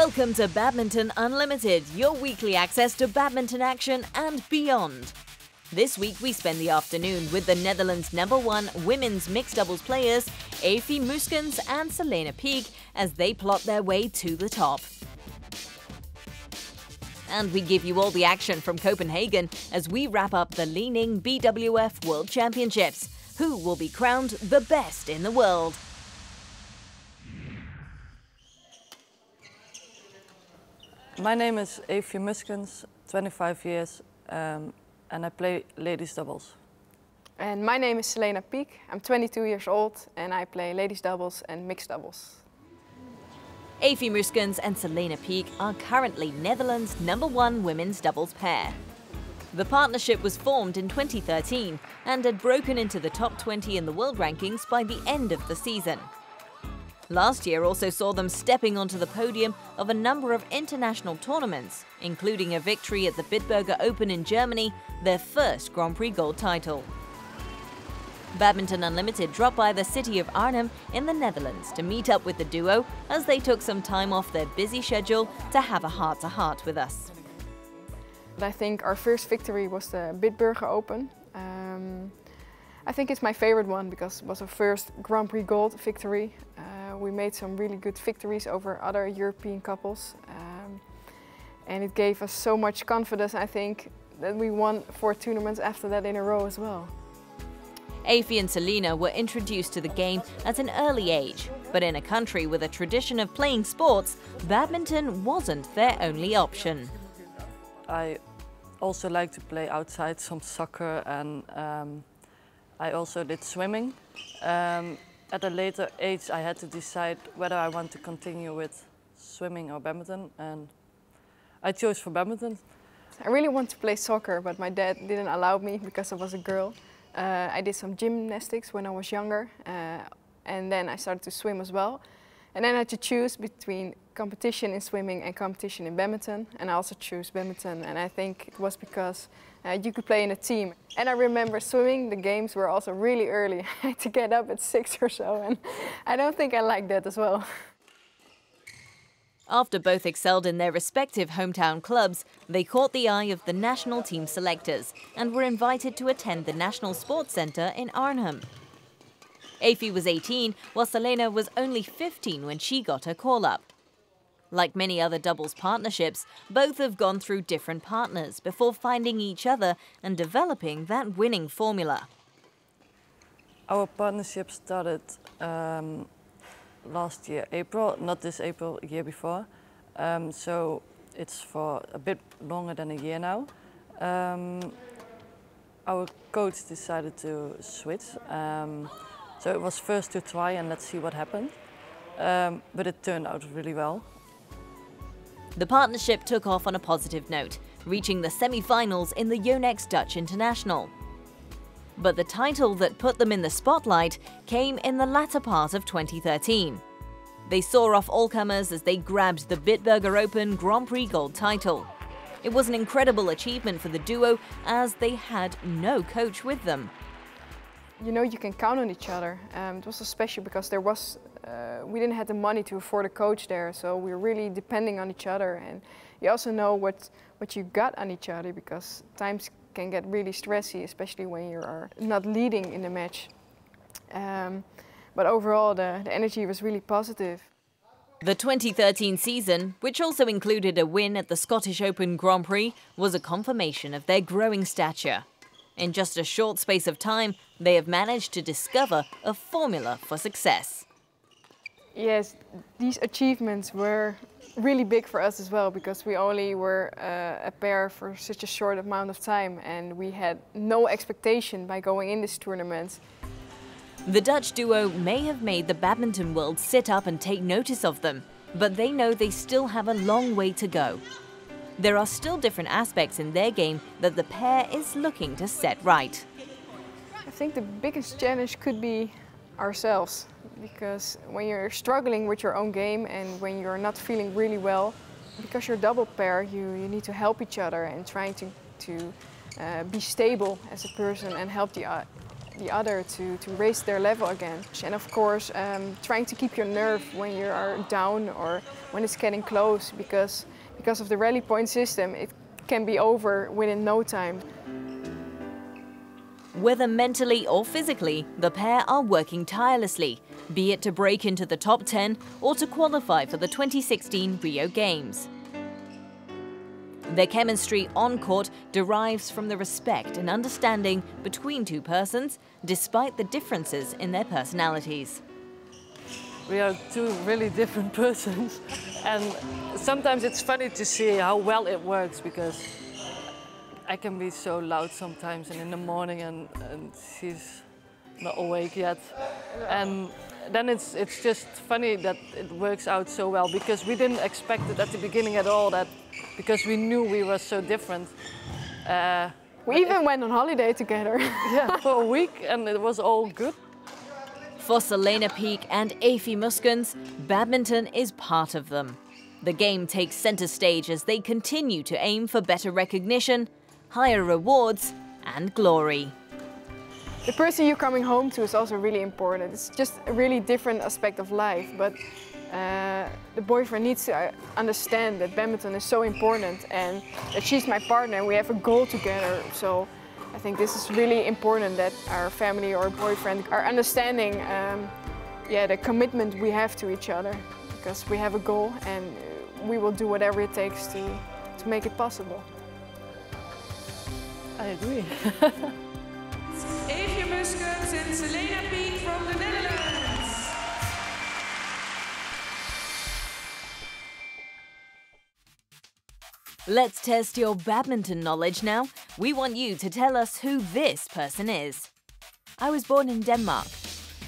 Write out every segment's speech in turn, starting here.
Welcome to Badminton Unlimited, your weekly access to badminton action and beyond. This week we spend the afternoon with the Netherlands #1 women's mixed doubles players Evie Muskens and Selena Peek as they plot their way to the top. And we give you all the action from Copenhagen as we wrap up the leaning BWF World Championships. Who will be crowned the best in the world? My name is Evie Muskens, 25 years, and I play ladies doubles. And my name is Selena Peek. I'm 22 years old and I play ladies doubles and mixed doubles. Evie Muskens and Selena Peek are currently Netherlands' #1 women's doubles pair. The partnership was formed in 2013 and had broken into the top 20 in the world rankings by the end of the season. Last year also saw them stepping onto the podium of a number of international tournaments, including a victory at the Bitburger Open in Germany, their first Grand Prix gold title. Badminton Unlimited dropped by the city of Arnhem in the Netherlands to meet up with the duo as they took some time off their busy schedule to have a heart-to-heart with us. I think our first victory was the Bitburger Open. I think it's my favorite one because it was our first Grand Prix gold victory. We made some really good victories over other European couples. And it gave us so much confidence, I think, that we won 4 tournaments after that in a row as well. Evie and Selena were introduced to the game at an early age, but in a country with a tradition of playing sports, badminton wasn't their only option. I also like to play outside, some soccer, and I also did swimming. At a later age I had to decide whether I want to continue with swimming or badminton, and I chose for badminton. I really want to play soccer, but my dad didn't allow me because I was a girl. I did some gymnastics when I was younger, and then I started to swim as well. And then I had to choose between competition in swimming and competition in badminton, and I also chose badminton, and I think it was because you could play in a team. And I remember swimming, the games were also really early. I had to get up at 6 or so, and I don't think I like that as well. After both excelled in their respective hometown clubs, they caught the eye of the national team selectors and were invited to attend the National Sports Centre in Arnhem. Evie was 18, while Selena was only 15 when she got her call-up. Like many other doubles partnerships, both have gone through different partners before finding each other and developing that winning formula. Our partnership started last year, April, not this April, year before. So it's for a bit longer than a year now. Our coach decided to switch. So it was first to try and let's see what happened. But it turned out really well. The partnership took off on a positive note, reaching the semi-finals in the Yonex Dutch International. But the title that put them in the spotlight came in the latter part of 2013. They saw off all comers as they grabbed the Bitburger Open Grand Prix gold title. It was an incredible achievement for the duo as they had no coach with them. You know, you can count on each other. It was especially because we didn't have the money to afford a coach there, so we were really depending on each other. And you also know what you got on each other because times can get really stressy, especially when you are not leading in the match. But overall, the energy was really positive. The 2013 season, which also included a win at the Scottish Open Grand Prix, was a confirmation of their growing stature. In just a short space of time, they have managed to discover a formula for success. Yes, these achievements were really big for us as well because we only were a pair for such a short amount of time and we had no expectation by going in this tournament. The Dutch duo may have made the badminton world sit up and take notice of them, but they know they still have a long way to go. There are still different aspects in their game that the pair is looking to set right. I think the biggest challenge could be ourselves, because when you're struggling with your own game and when you're not feeling really well, because you're a double pair, you need to help each other and trying to be stable as a person and help the other to raise their level again. And of course, trying to keep your nerve when you are down or when it's getting close, because of the rally point system, it can be over within no time. Whether mentally or physically, the pair are working tirelessly, be it to break into the top 10 or to qualify for the 2016 Rio Games. Their chemistry on court derives from the respect and understanding between two persons, despite the differences in their personalities. We are two really different persons, and sometimes it's funny to see how well it works, because I can be so loud sometimes, and in the morning and she's not awake yet. And then it's just funny that it works out so well, because we didn't expect it at the beginning at all, that because we knew we were so different. We even went on holiday together. Yeah, for a week, and it was all good. For Selena Peek and Eefje Muskens, badminton is part of them. The game takes center stage as they continue to aim for better recognition, higher rewards and glory. The person you're coming home to is also really important. It's just a really different aspect of life, but the boyfriend needs to understand that badminton is so important and that she's my partner and we have a goal together. So I think this is really important, that our family or boyfriend are understanding the commitment we have to each other, because we have a goal and we will do whatever it takes to make it possible. I agree. Eefje Muskens and Selena Peek from the Netherlands. Let's test your badminton knowledge now. We want you to tell us who this person is. I was born in Denmark.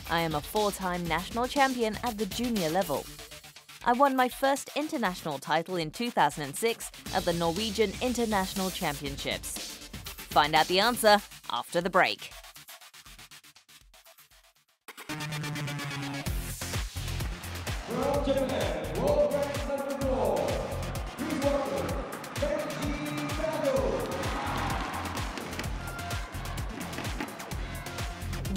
I am a 4-time national champion at the junior level. I won my first international title in 2006 at the Norwegian International Championships. Find out the answer after the break.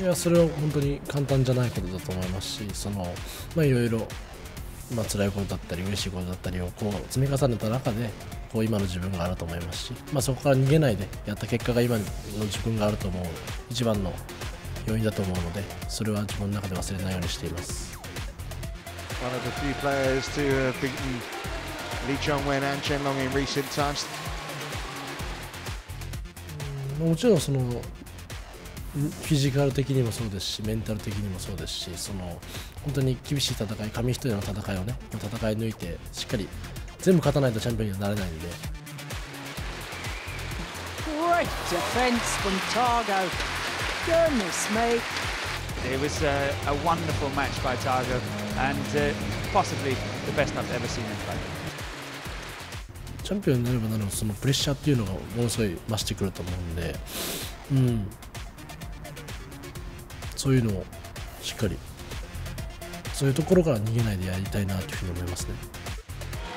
いや、それは本当に簡単じゃないことだと思いますし、いろいろ辛いことだったり嬉しいことだったりをこう積み重ねた中でこう今の自分があると思いますし、そこから逃げないでやった結果が今の自分があると思う一番の要因だと思うので、それは自分の中で忘れないようにしています。One of the few players to have beaten Lee Chong-wen and Chen Long in recent times. もちろんフィジカル的にもそうですし、メンタル的にもそうですし、本当に厳しい戦い、紙一重の戦いを戦い抜いてしっかり全部勝たないとチャンピオンにはなれないんで。Great defense from Targo. Goodness me. It was a wonderful match by Targo and possibly the best I've ever seen him play. チャンピオンになればなるほどそのプレッシャーっていうのがものすごい増してくると思うんで、そういうのをしっかりそういうところから逃げないでやりたいなというふうに思いますね。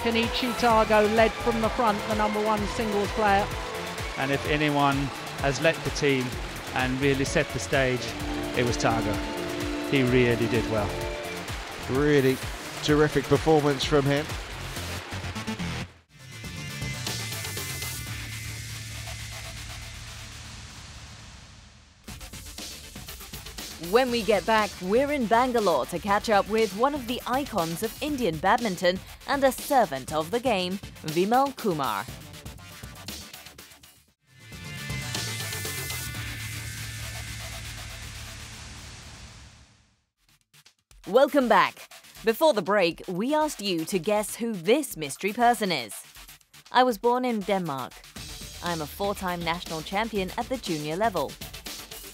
Kenichi Targo led from the front, the #1 singles player. And if anyone has led the team and really set the stage, it was Targo. He really did well. Really terrific performance from him. When we get back, we're in Bangalore to catch up with one of the icons of Indian badminton and a servant of the game, Vimal Kumar. Welcome back. Before the break, we asked you to guess who this mystery person is. I was born in Denmark. I'm a 4-time national champion at the junior level.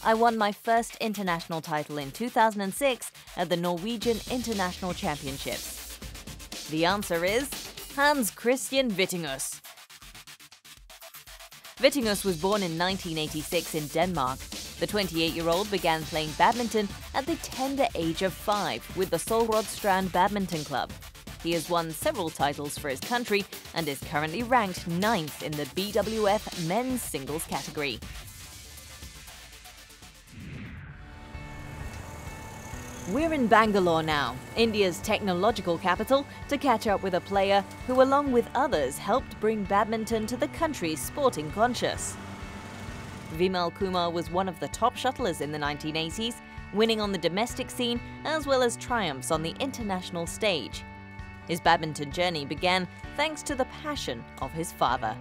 I won my first international title in 2006 at the Norwegian International Championships. The answer is Hans Christian Vittinghus. Vittinghus was born in 1986 in Denmark. The 28-year-old began playing badminton at the tender age of 5 with the Solrød Badminton Club. He has won several titles for his country and is currently ranked 9th in the BWF men's singles category. We're in Bangalore now, India's technological capital, to catch up with a player who, along with others, helped bring badminton to the country's sporting conscious. Vimal Kumar was one of the top shuttlers in the 1980s, winning on the domestic scene as well as triumphs on the international stage. His badminton journey began thanks to the passion of his father.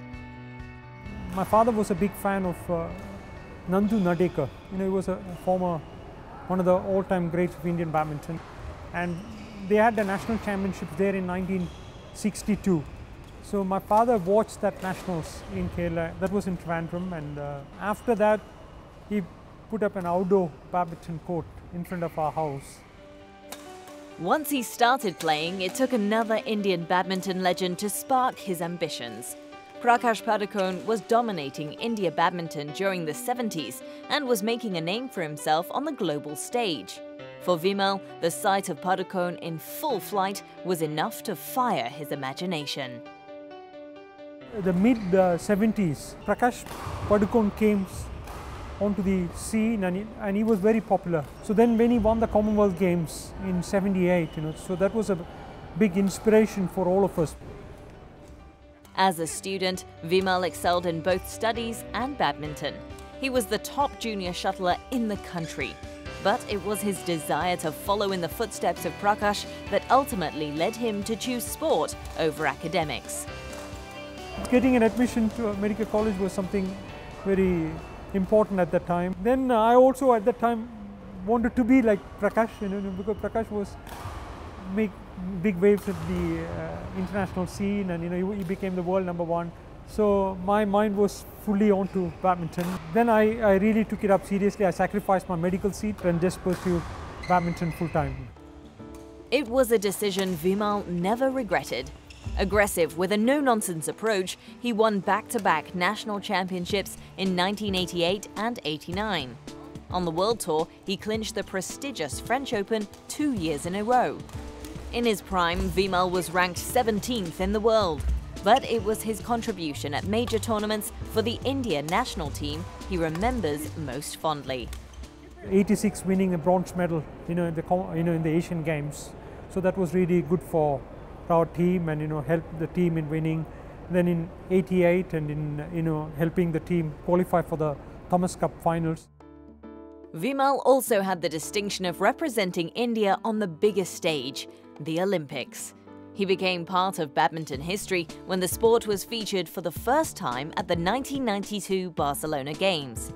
My father was a big fan of Nandu Nadekar. He was a former, one of the all-time greats of Indian badminton. And they had the national championships there in 1962. So my father watched that nationals in Kerala, that was in Trivandrum, and after that he put up an outdoor badminton court in front of our house. Once he started playing, it took another Indian badminton legend to spark his ambitions. Prakash Padukone was dominating India badminton during the 70s and was making a name for himself on the global stage. For Vimal, the sight of Padukone in full flight was enough to fire his imagination. The mid-70s, Prakash Padukone came onto the scene and he was very popular. So then when he won the Commonwealth Games in 78, so that was a big inspiration for all of us. As a student, Vimal excelled in both studies and badminton. He was the top junior shuttler in the country. But it was his desire to follow in the footsteps of Prakash that ultimately led him to choose sport over academics. Getting an admission to a medical college was something very important at that time. Then I also at that time wanted to be like Prakash, because Prakash was make big waves at the international scene, and he became the world #1. So my mind was fully onto badminton. Then I really took it up seriously. I sacrificed my medical seat and just pursued badminton full time. It was a decision Vimal never regretted. Aggressive with a no-nonsense approach, he won back-to-back national championships in 1988 and 89. On the World Tour, he clinched the prestigious French Open 2 years in a row. In his prime, Vimal was ranked 17th in the world, but it was his contribution at major tournaments for the India national team he remembers most fondly. 86 winning a bronze medal, in the Asian Games, so that was really good for our team and helped the team in winning. Then in 88 and in helping the team qualify for the Thomas Cup finals. Vimal also had the distinction of representing India on the biggest stage, the Olympics. He became part of badminton history when the sport was featured for the first time at the 1992 Barcelona Games.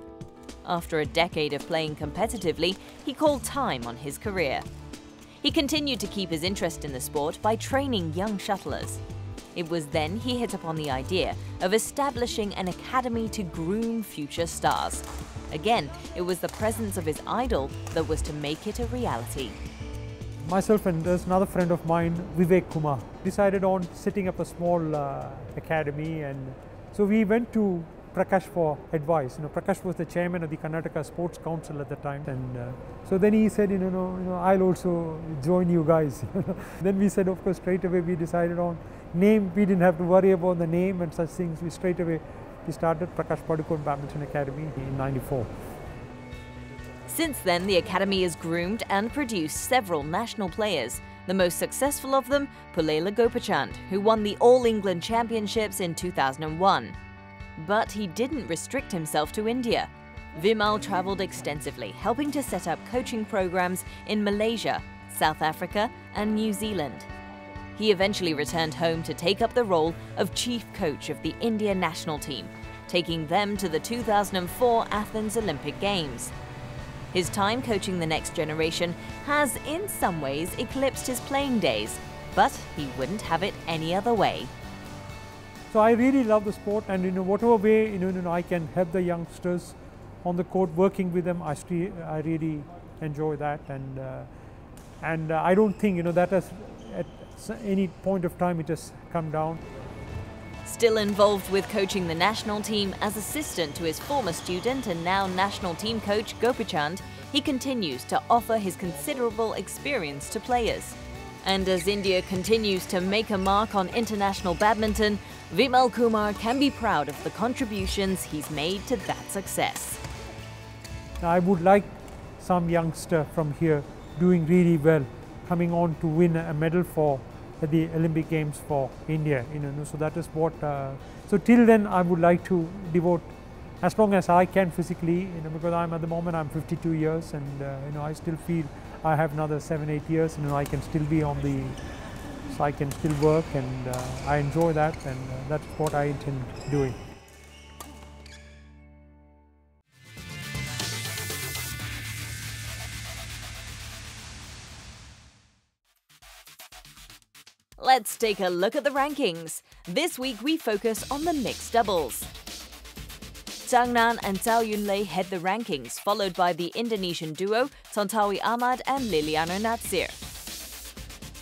After a decade of playing competitively, he called time on his career. He continued to keep his interest in the sport by training young shuttlers. It was then he hit upon the idea of establishing an academy to groom future stars. Again, it was the presence of his idol that was to make it a reality. Myself and there's another friend of mine, Kumar, decided on setting up a small academy, and so we went to Prakash for advice. Prakash was the chairman of the Karnataka Sports Council at the time, and so then he said, I'll also join you guys. Then we said, of course, straight away we decided on name. We didn't have to worry about the name and such things. We straight away started Prakash Padukone Badminton Academy in '94. Since then, the academy has groomed and produced several national players. The most successful of them, Pullela Gopachand, who won the All England Championships in 2001. But he didn't restrict himself to India. Vimal travelled extensively, helping to set up coaching programs in Malaysia, South Africa and New Zealand. He eventually returned home to take up the role of chief coach of the India national team, taking them to the 2004 Athens Olympic Games. His time coaching the next generation has in some ways eclipsed his playing days, but he wouldn't have it any other way. So I really love the sport, and whatever way I can help the youngsters on the court, working with them, I really enjoy that, and I don't think that has at any point of time it has come down. Still involved with coaching the national team as assistant to his former student and now national team coach Gopachand, he continues to offer his considerable experience to players. And as India continues to make a mark on international badminton, Vimal Kumar can be proud of the contributions he's made to that success. I would like some youngster from here doing really well, coming on to win a medal for the Olympic Games for India. So that is what. So till then, I would like to devote as long as I can physically, because at the moment I'm 52 years, and I still feel I have another 7-8 years, I can still be on the, so I can still work, and I enjoy that, and that's what I intend doing. Let's take a look at the rankings. This week we focus on the mixed doubles. Zhang Nan and Zhao Yunlei head the rankings, followed by the Indonesian duo Tontowi Ahmad and Liliana Natsir.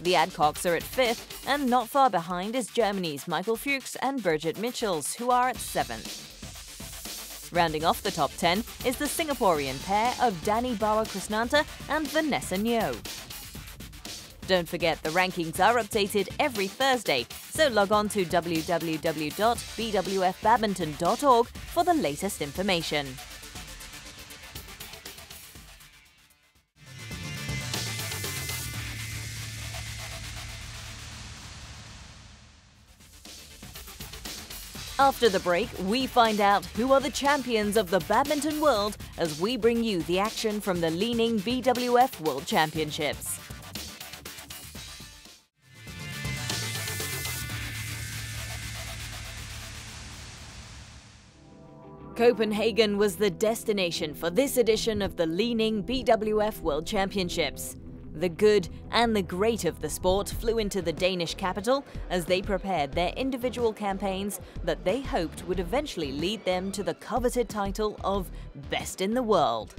The Adcocks are at 5th, and not far behind is Germany's Michael Fuchs and Birgit Michels, who are at 7th. Rounding off the top 10 is the Singaporean pair of Dani Bawa Krisnanta and Vanessa Nyo. Don't forget, the rankings are updated every Thursday, so log on to www.bwfbadminton.org for the latest information. After the break, we find out who are the champions of the badminton world as we bring you the action from the Li Ning BWF World Championships. Copenhagen was the destination for this edition of the Li Ning BWF World Championships. The good and the great of the sport flew into the Danish capital as they prepared their individual campaigns that they hoped would eventually lead them to the coveted title of Best in the World.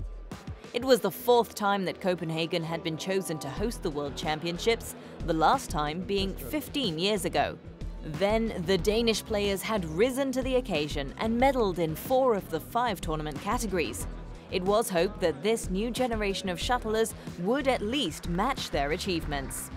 It was the 4th time that Copenhagen had been chosen to host the World Championships, the last time being 15 years ago. Then, the Danish players had risen to the occasion and medalled in 4 of the 5 tournament categories. It was hoped that this new generation of shuttlers would at least match their achievements.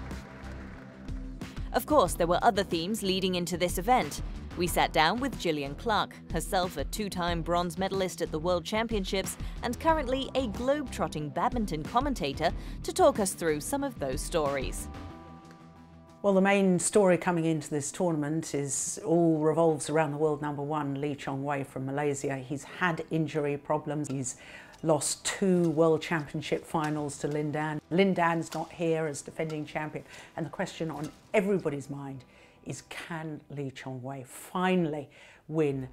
Of course, there were other themes leading into this event. We sat down with Gillian Clark, herself a 2-time bronze medalist at the World Championships and currently a globe-trotting badminton commentator, to talk us through some of those stories. Well, the main story coming into this tournament all revolves around the world number 1, Lee Chong-wei from Malaysia. He's had injury problems. He's lost 2 World Championship finals to Lin Dan. Lin Dan's not here as defending champion. And the question on everybody's mind is, can Lee Chong-wei finally win?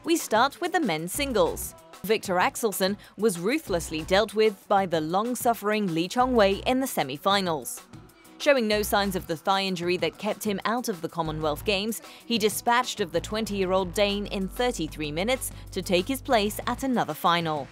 We start with the men's singles. Victor Axelsen was ruthlessly dealt with by the long-suffering Lee Chong-wei in the semi-finals. Showing no signs of the thigh injury that kept him out of the Commonwealth Games, he dispatched of the 20-year-old Dane in 33 minutes to take his place at another final.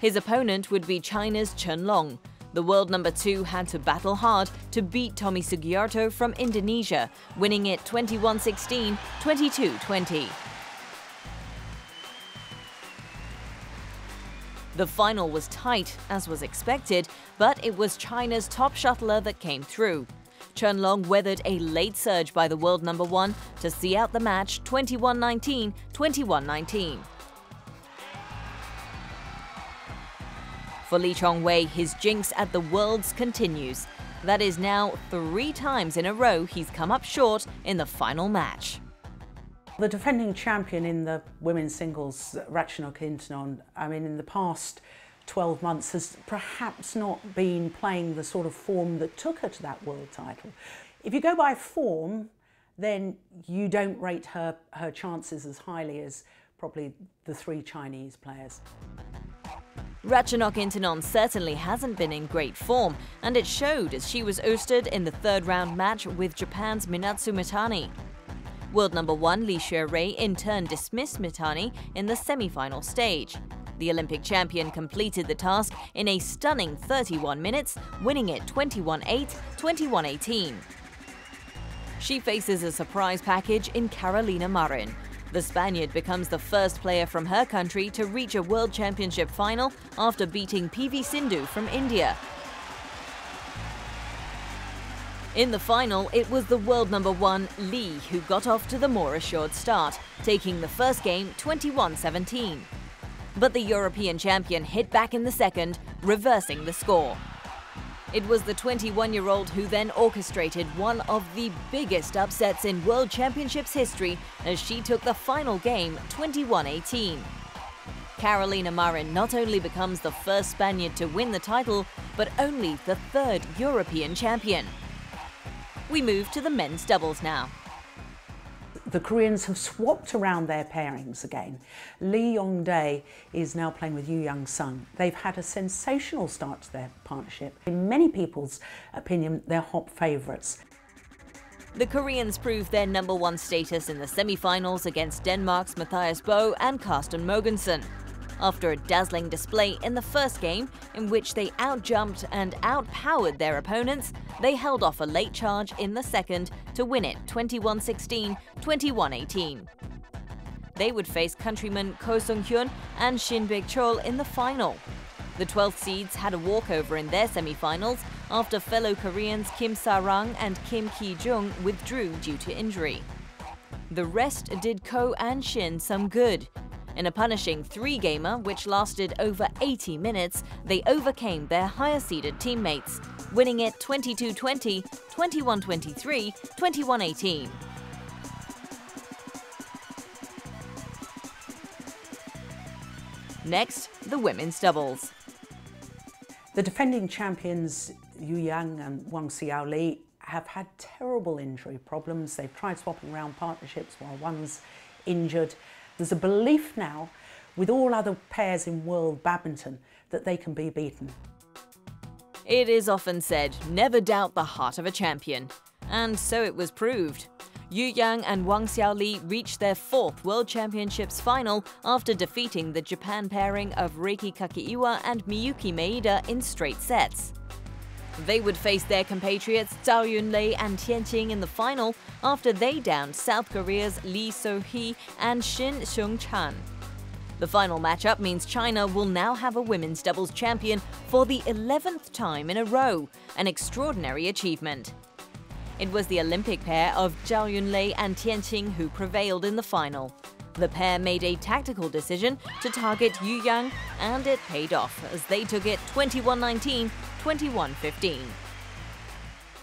His opponent would be China's Chen Long. The world number 2 had to battle hard to beat Tommy Sugiarto from Indonesia, winning it 21-16, 22-20. The final was tight, as was expected, but it was China's top shuttler that came through. Chen Long weathered a late surge by the world number 1 to see out the match 21-19, 21-19. For Lee Chong-wei, his jinx at the Worlds continues. That is now 3 times in a row he's come up short in the final match. The defending champion in the women's singles, Ratchanok Intanon, in the past 12 months has perhaps not been playing the sort of form that took her to that world title. If you go by form, then you don't rate her chances as highly as probably the 3 Chinese players. Ratchanok Intanon certainly hasn't been in great form, and it showed as she was ousted in the 3rd round match with Japan's Minatsu Mitani. World number 1 Li Xuerui in turn dismissed Mitani in the semi-final stage. The Olympic champion completed the task in a stunning 31 minutes, winning it 21-8, 21-18. She faces a surprise package in Carolina Marin. The Spaniard becomes the first player from her country to reach a World Championship final after beating PV Sindhu from India. In the final, it was the world number 1, Li, who got off to the more assured start, taking the first game 21-17. but the European champion hit back in the second, reversing the score. It was the 21-year-old who then orchestrated one of the biggest upsets in World Championships history as she took the final game 21-18. Carolina Marin not only becomes the first Spaniard to win the title, but only the third European champion. We move to the men's doubles now. The Koreans have swapped around their pairings again. Lee Yong-dae is now playing with Yoo Young-sung. They've had a sensational start to their partnership. In many people's opinion, they're hot favourites. The Koreans proved their #1 status in the semi-finals against Denmark's Mathias Bo and Carsten Mogensen. After a dazzling display in the first game, in which they outjumped and outpowered their opponents, they held off a late charge in the second to win it 21-16, 21-18. They would face countrymen Ko Sung-hyun and Shin Baek-chol in the final. The 12th seeds had a walkover in their semi-finals after fellow Koreans Kim Sa-rang and Kim Ki-jung withdrew due to injury. The rest did Ko and Shin some good. In a punishing three-gamer, which lasted over 80 minutes, they overcame their higher-seeded teammates, winning it 22-20, 21-23, 21-18. Next, the women's doubles. The defending champions Yu Yang and Wang Xiaoli have had terrible injury problems. They've tried swapping around partnerships while one's injured. There's a belief now, with all other pairs in world badminton, that they can be beaten. It is often said, never doubt the heart of a champion. And so it was proved. Yu Yang and Wang Xiaoli reached their 4th World Championships final after defeating the Japan pairing of Reiki Kakiiwa and Miyuki Maeda in straight sets. They would face their compatriots Zhao Yunlei and Tianqing in the final after they downed South Korea's Lee So-hee and Shin Seung-chan. The final matchup means China will now have a women's doubles champion for the 11th time in a row, an extraordinary achievement. It was the Olympic pair of Zhao Yunlei and Tianqing who prevailed in the final. The pair made a tactical decision to target Yu Yang, and it paid off as they took it 21-19, 21-15.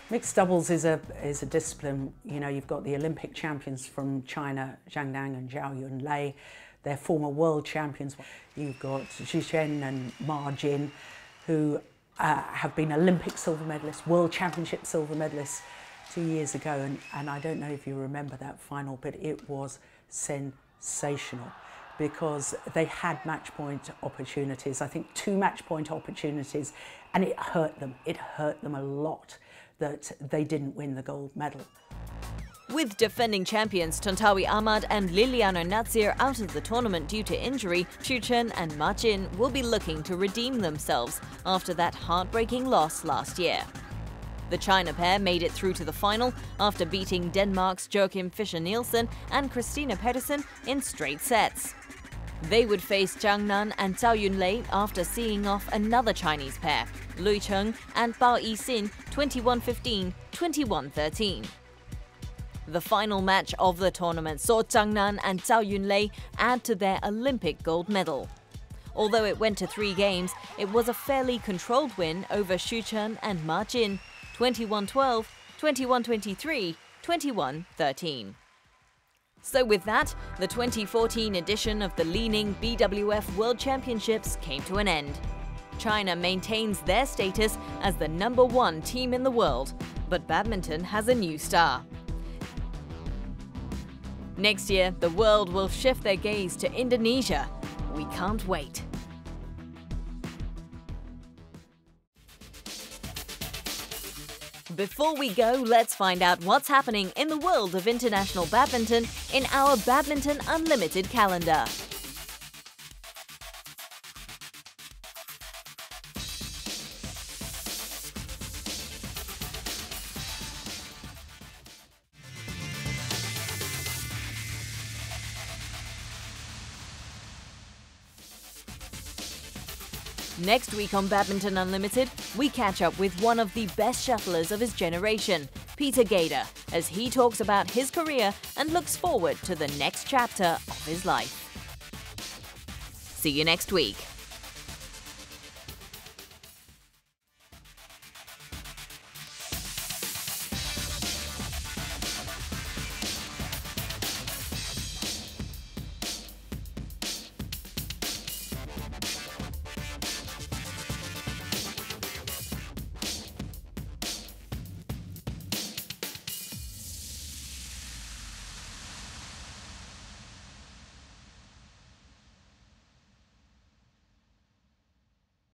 Mixed doubles is a discipline. You know, you've got the Olympic champions from China, Zhang Nan and Zhao Yunlei. They're former world champions. You've got Xu Shen and Ma Jin, who have been Olympic silver medalists, world championship silver medalists 2 years ago. And I don't know if you remember that final, but it was sensational because they had match point opportunities. I think 2 match point opportunities, and it hurt them. It hurt them a lot that they didn't win the gold medal. With defending champions Tontawi Ahmad and Liliana Natsir out of the tournament due to injury, Xu Chen and Ma Jin will be looking to redeem themselves after that heartbreaking loss last year. The China pair made it through to the final after beating Denmark's Joachim Fischer-Nielsen and Christina Pedersen in straight sets. They would face Zhang Nan and Zhao Yunlei after seeing off another Chinese pair, Lui Cheng and Bao Yixin 21-15, 21-13. The final match of the tournament saw Zhang Nan and Zhao Yunlei add to their Olympic gold medal. Although it went to 3 games, it was a fairly controlled win over Xu Chen and Ma Jin, 21-12, 21-23, 21-13. So with that, the 2014 edition of the Li-Ning BWF World Championships came to an end. China maintains their status as the #1 team in the world, but badminton has a new star. Next year, the world will shift their gaze to Indonesia. We can't wait. Before we go, let's find out what's happening in the world of international badminton in our Badminton Unlimited calendar. Next week on Badminton Unlimited, we catch up with one of the best shuttlers of his generation, Peter Gader, as he talks about his career and looks forward to the next chapter of his life. See you next week.